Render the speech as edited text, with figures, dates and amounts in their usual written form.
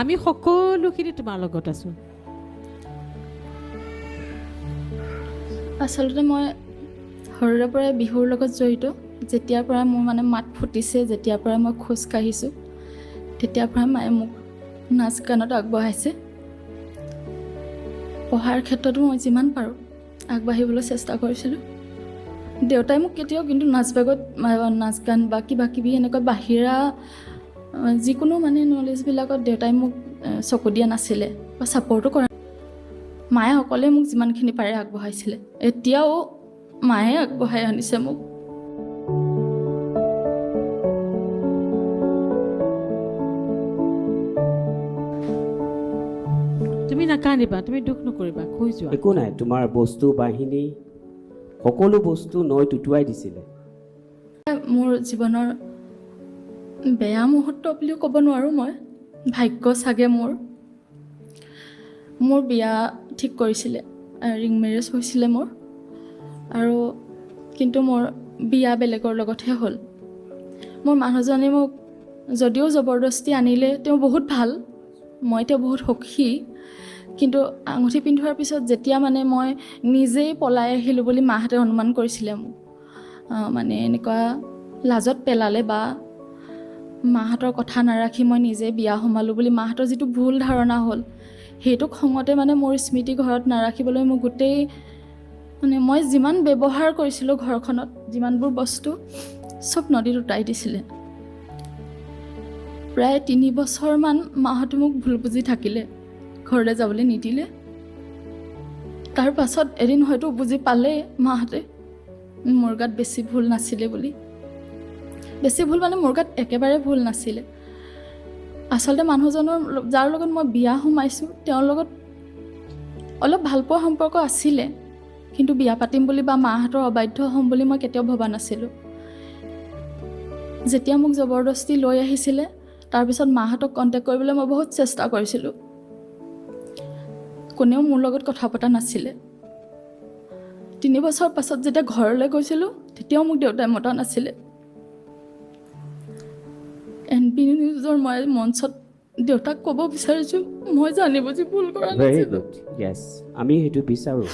আমি সকলোখিনি তোমাৰ লগত আছোঁ। আচলতে মই সৰুৰে পৰাই বিহুৰ লগত জড়িত। যেতিয়াৰ পৰা মোৰ মানে মাত ফুটিছে, যেতিয়াৰ পৰা মই খোজ কাঢ়িছোঁ, তেতিয়াৰ পৰা মায়ে মোক নাচ গানত আগবঢ়াইছে। পঢ়াৰ ক্ষেত্ৰতো মই যিমান পাৰোঁ আগবাঢ়িবলৈ চেষ্টা কৰিছিলোঁ। দেউতাই মোক কেতিয়াও কিন্তু নাচ গান বা কিবা কিবি এনেকুৱা বাহিৰা যিকোনো মানে নলেজবিলাকত দেউতাই মোক চকু দিয়া নাছিলে বা ছাপৰ্টো কৰা। মায়ে অকলে মোক যিমানখিনি পাৰে আগবঢ়াইছিলে। এতিয়াও মায়ে আগবঢ়াই আনিছে মোক। তুমি নাকান্দিবা, তুমি দুখ নকৰিবা, কৈ যোৱা। একো নাই, তোমাৰ বস্তু বাহিনী সকলো বস্তু নৈ টুটুৱাই দিছিলে। মোৰ জীৱনৰ বেয়া মুহূৰ্ত বুলিও ক'ব নোৱাৰোঁ মই। ভাগ্য চাগে মোৰ বিয়া ঠিক কৰিছিলে, ৰিং মেৰেজ হৈছিলে মোৰ। আৰু কিন্তু মোৰ বিয়া বেলেগৰ লগতহে হ'ল। মোৰ মানুহজনে মোক যদিও জবৰদস্তি আনিলে, তেওঁ বহুত ভাল, মই তেওঁ বহুত সুখী। কিন্তু আঙুঠি পিন্ধোৱাৰ পিছত যেতিয়া মানে মই নিজেই পলাই আহিলোঁ বুলি মাহঁতে অনুমান কৰিছিলে মোক, মানে এনেকুৱা লাজত পেলালে বা মাহঁতৰ কথা নাৰাখি মই নিজে বিয়া সোমালোঁ বুলি মাহঁতৰ যিটো ভুল ধাৰণা হ'ল, সেইটো খঙতে মানে মোৰ স্মৃতি ঘৰত নাৰাখিবলৈ মোক গোটেই মানে মই যিমান ব্যৱহাৰ কৰিছিলোঁ ঘৰখনত, যিমানবোৰ বস্তু চব নদীত উটাই দিছিলে। প্ৰায় 3 বছৰমান মাহঁতে মোক ভুল বুজি থাকিলে, ঘৰলৈ যাবলৈ নিদিলে। তাৰ পাছত এদিন হয়তো বুজি পালে মাহঁতে মোৰ গাত বেছি ভুল নাছিলে বুলি। বেছি ভুল মানে মোৰ গাত একেবাৰে ভুল নাছিলে। আচলতে মানুহজনৰ যাৰ লগত মই বিয়া সোমাইছোঁ, তেওঁৰ লগত অলপ ভালপোৱা সম্পৰ্ক আছিলে, কিন্তু বিয়া পাতিম বুলি বা মাহঁতৰ অবাধ্য হ'ম বুলি মই কেতিয়াও ভবা নাছিলোঁ। যেতিয়া মোক জবৰদস্তি লৈ আহিছিলে, তাৰপিছত মাহঁতক কণ্টেক্ট কৰিবলৈ মই বহুত চেষ্টা কৰিছিলোঁ। কোনেও মোৰ লগত কথা পতা নাছিলে। 3 বছৰ পাছত যেতিয়া ঘৰলৈ গৈছিলোঁ, তেতিয়াও মোক দেউতাই মতা নাছিলে। NP নিউজৰ মই মঞ্চত দেউতাক ক'ব বিচাৰিছোঁ, মই জানি বুজি ভুল কৰা ভেৰি নাছিলোঁ। গুড, য়েছ, আমি সেইটো বিচাৰোঁ।